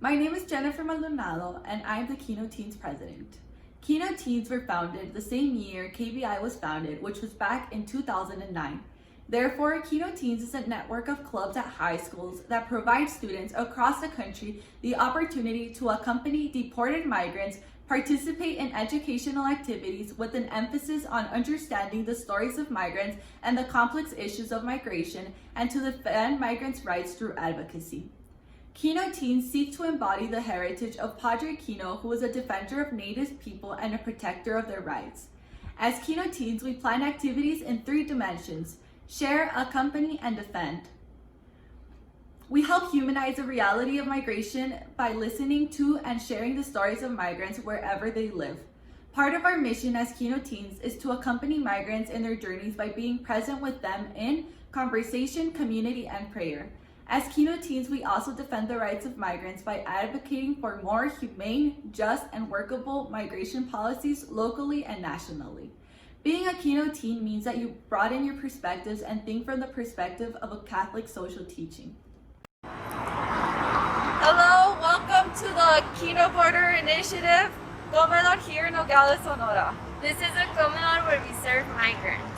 My name is Jennifer Maldonado, and I'm the Kino Teens president. Kino Teens were founded the same year KBI was founded, which was back in 2009. Therefore, Kino Teens is a network of clubs at high schools that provide students across the country the opportunity to accompany deported migrants, participate in educational activities with an emphasis on understanding the stories of migrants and the complex issues of migration, and to defend migrants' rights through advocacy. Kino Teens seek to embody the heritage of Padre Kino, who was a defender of Native people and a protector of their rights. As Kino Teens, we plan activities in 3 dimensions: share, accompany, and defend. We help humanize the reality of migration by listening to and sharing the stories of migrants wherever they live. Part of our mission as Kino Teens is to accompany migrants in their journeys by being present with them in conversation, community, and prayer. As Kino Teens, we also defend the rights of migrants by advocating for more humane, just, and workable migration policies locally and nationally. Being a Kino Teen means that you broaden your perspectives and think from the perspective of a Catholic social teaching. Hello, welcome to the Kino Border Initiative Comedor here in Nogales, Sonora. This is a comedor where we serve migrants.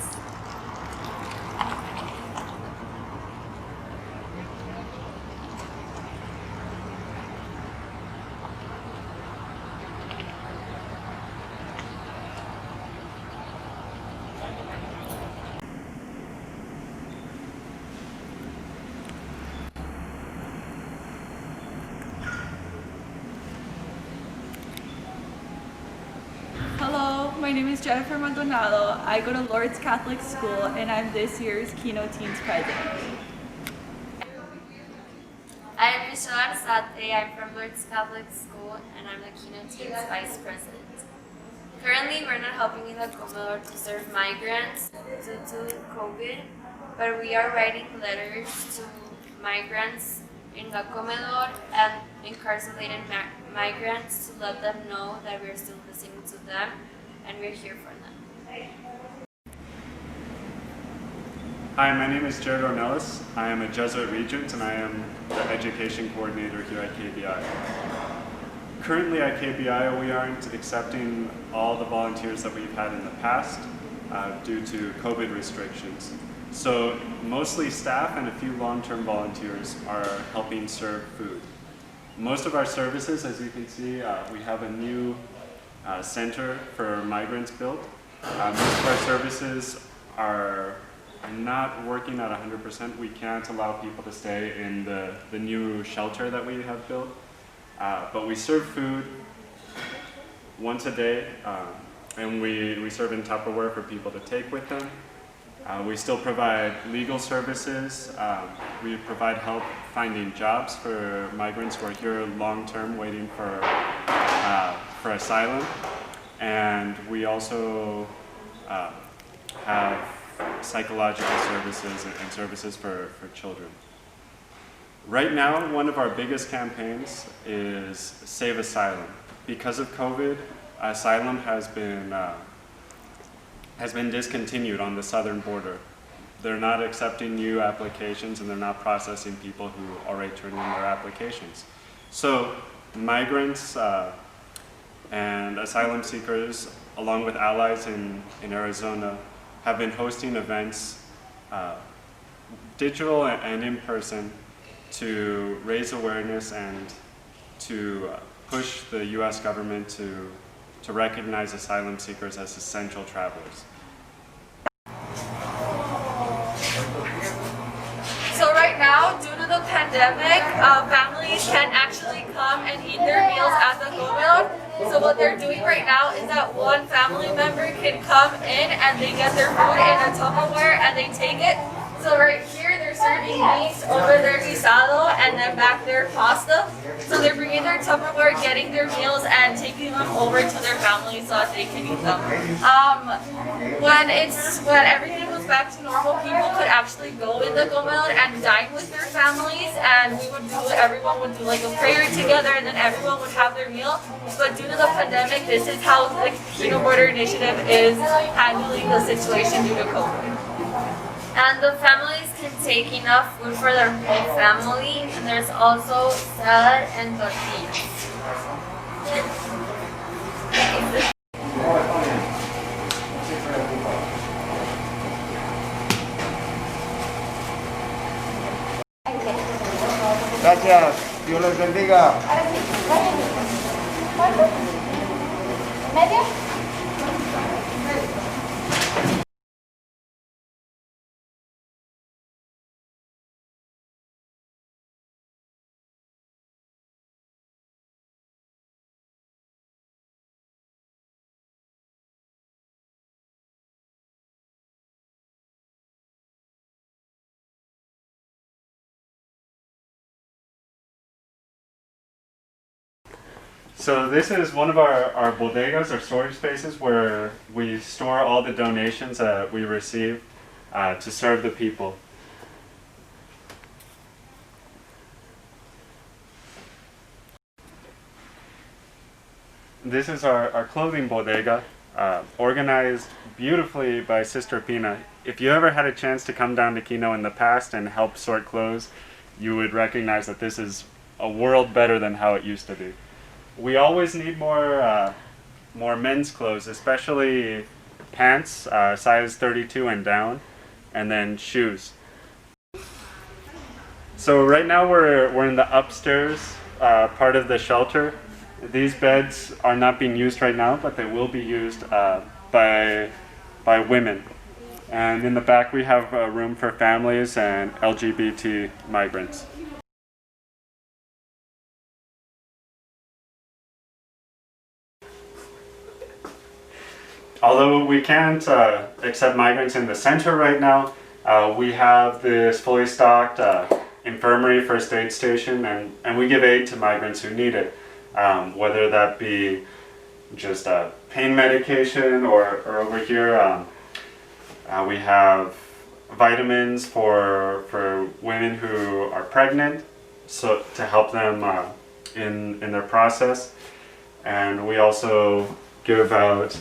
Hello, my name is Jennifer Maldonado. I go to Lourdes Catholic School, and I'm this year's Kino Teens president. I'm Michelle Arzate. I'm from Lourdes Catholic School and I'm the Kino Teens Vice President. Currently, we're not helping in the comedor to serve migrants due to COVID, but we are writing letters to migrants in the comedor and incarcerated migrants to let them know that we're still listening to them and we're here for them. Hi, my name is Jared Ornelas. I am a Jesuit Regent and I am the Education Coordinator here at KBI. Currently at KBI, we aren't accepting all the volunteers that we've had in the past due to COVID restrictions. So mostly staff and a few long-term volunteers are helping serve food. Most of our services, as you can see, we have a new center for migrants built. Most of our services are not working at 100%. We can't allow people to stay in the new shelter that we have built. But we serve food once a day, and we serve in Tupperware for people to take with them. We still provide legal services. We provide help finding jobs for migrants who are here long-term waiting for asylum. And we also have psychological services and services for children. Right now, one of our biggest campaigns is Save Asylum. Because of COVID, asylum has been discontinued on the southern border. They're not accepting new applications and they're not processing people who already turned in their applications. So migrants and asylum seekers, along with allies in Arizona, have been hosting events, digital and in person, to raise awareness and to push the US government to recognize asylum seekers as essential travelers. So right now, due to the pandemic, families can actually come and eat their meals at the comedor. So what they're doing right now is that one family member can come in and they get their food in a Tupperware and they take it. So right here they're serving meat, over there guisado, and then back there pasta. So they're bringing their Tupperware, getting their meals, and taking them over to their families so that they can eat them. When everything was back to normal, people could actually go in the comedor and dine with their families, and everyone would do like a prayer together, and then everyone would have their meal. But due to the pandemic, this is how the Kino Border Initiative is handling the situation due to COVID. And the families can take enough food for their whole family. And there's also salad and tortillas. Gracias, Dios les bendiga. So this is one of our bodegas, or storage spaces, where we store all the donations that we receive to serve the people. This is our clothing bodega, organized beautifully by Sister Pina. If you ever had a chance to come down to Kino in the past and help sort clothes, you would recognize that this is a world better than how it used to be. We always need more men's clothes, especially pants, size 32 and down, and then shoes. So right now we're in the upstairs part of the shelter. These beds are not being used right now, but they will be used by women. And in the back we have room for families and LGBT migrants. Although we can't accept migrants in the center right now, we have this fully stocked infirmary first aid station, and we give aid to migrants who need it, whether that be just pain medication or over here we have vitamins for women who are pregnant, so to help them in their process. And we also give out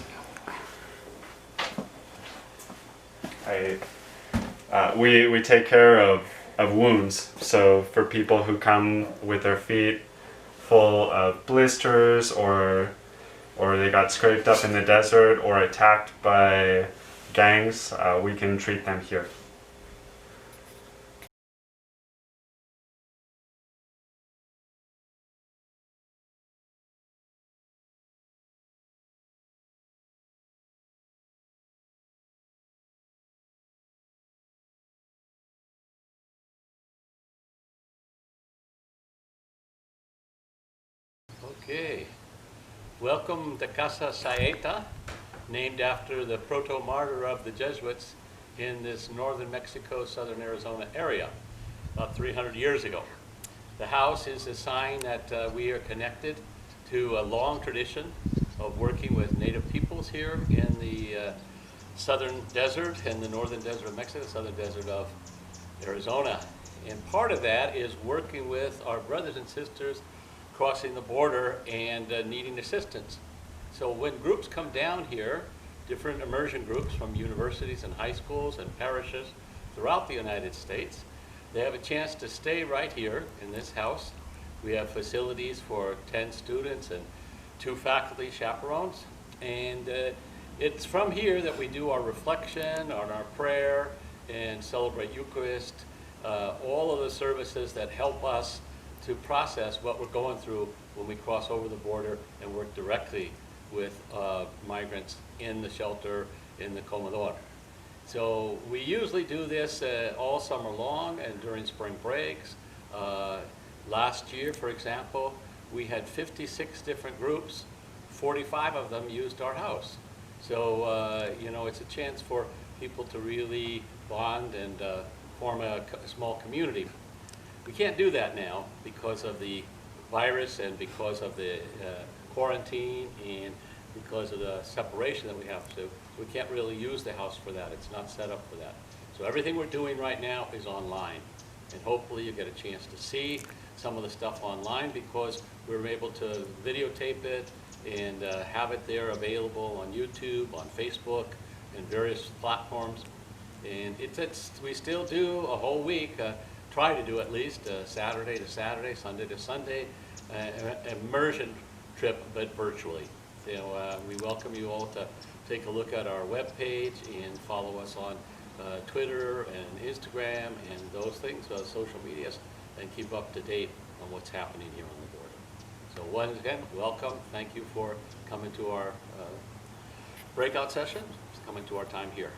we take care of wounds. So for people who come with their feet full of blisters, or they got scraped up in the desert or attacked by gangs, we can treat them here. Okay, welcome to Casa Saeta, named after the proto-martyr of the Jesuits in this northern Mexico, southern Arizona area, about 300 years ago. The house is a sign that we are connected to a long tradition of working with native peoples here in the southern desert and the northern desert of Mexico, southern desert of Arizona. And part of that is working with our brothers and sisters crossing the border and needing assistance. So when groups come down here, different immersion groups from universities and high schools and parishes throughout the United States, they have a chance to stay right here in this house. We have facilities for 10 students and 2 faculty chaperones. And it's from here that we do our reflection, on our prayer, and celebrate Eucharist, all of the services that help us to process what we're going through when we cross over the border and work directly with migrants in the shelter in the Comedor. So we usually do this all summer long and during spring breaks. Last year, for example, we had 56 different groups. 45 of them used our house. So, you know, it's a chance for people to really bond and form a small community. We can't do that now because of the virus and because of the quarantine and because of the separation that we have to. We can't really use the house for that. It's not set up for that. So everything we're doing right now is online. And hopefully you get a chance to see some of the stuff online because we're able to videotape it and have it there available on YouTube, on Facebook, and various platforms. And we still do a whole week, try to do at least Saturday to Saturday, Sunday to Sunday, immersion trip, but virtually. So we welcome you all to take a look at our webpage and follow us on Twitter and Instagram and those things, social medias, and keep up to date on what's happening here on the border. So once again, welcome. Thank you for coming to our breakout session, coming to our time here.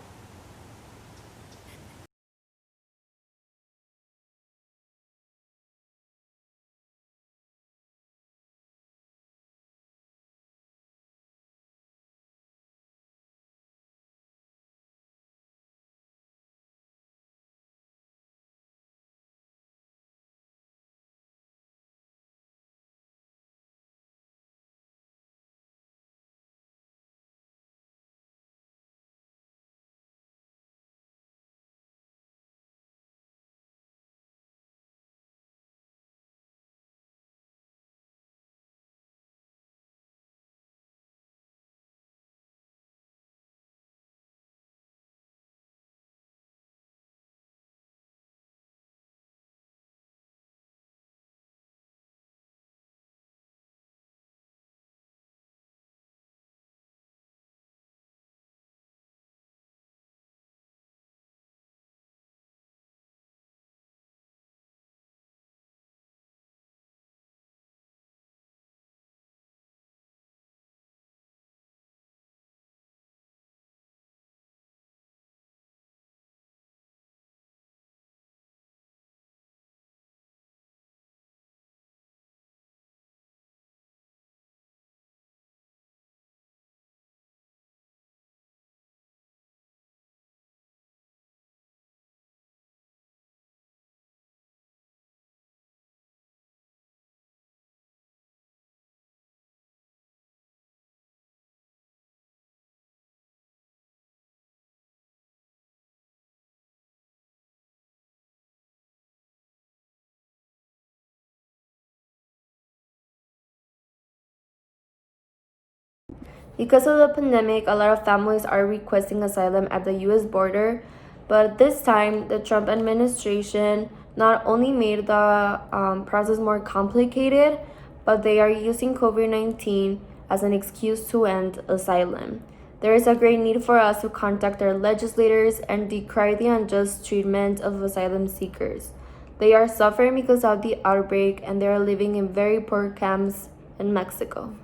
Because of the pandemic, a lot of families are requesting asylum at the US border, but this time the Trump administration not only made the process more complicated, but they are using COVID-19 as an excuse to end asylum. There is a great need for us to contact our legislators and decry the unjust treatment of asylum seekers. They are suffering because of the outbreak and they are living in very poor camps in Mexico.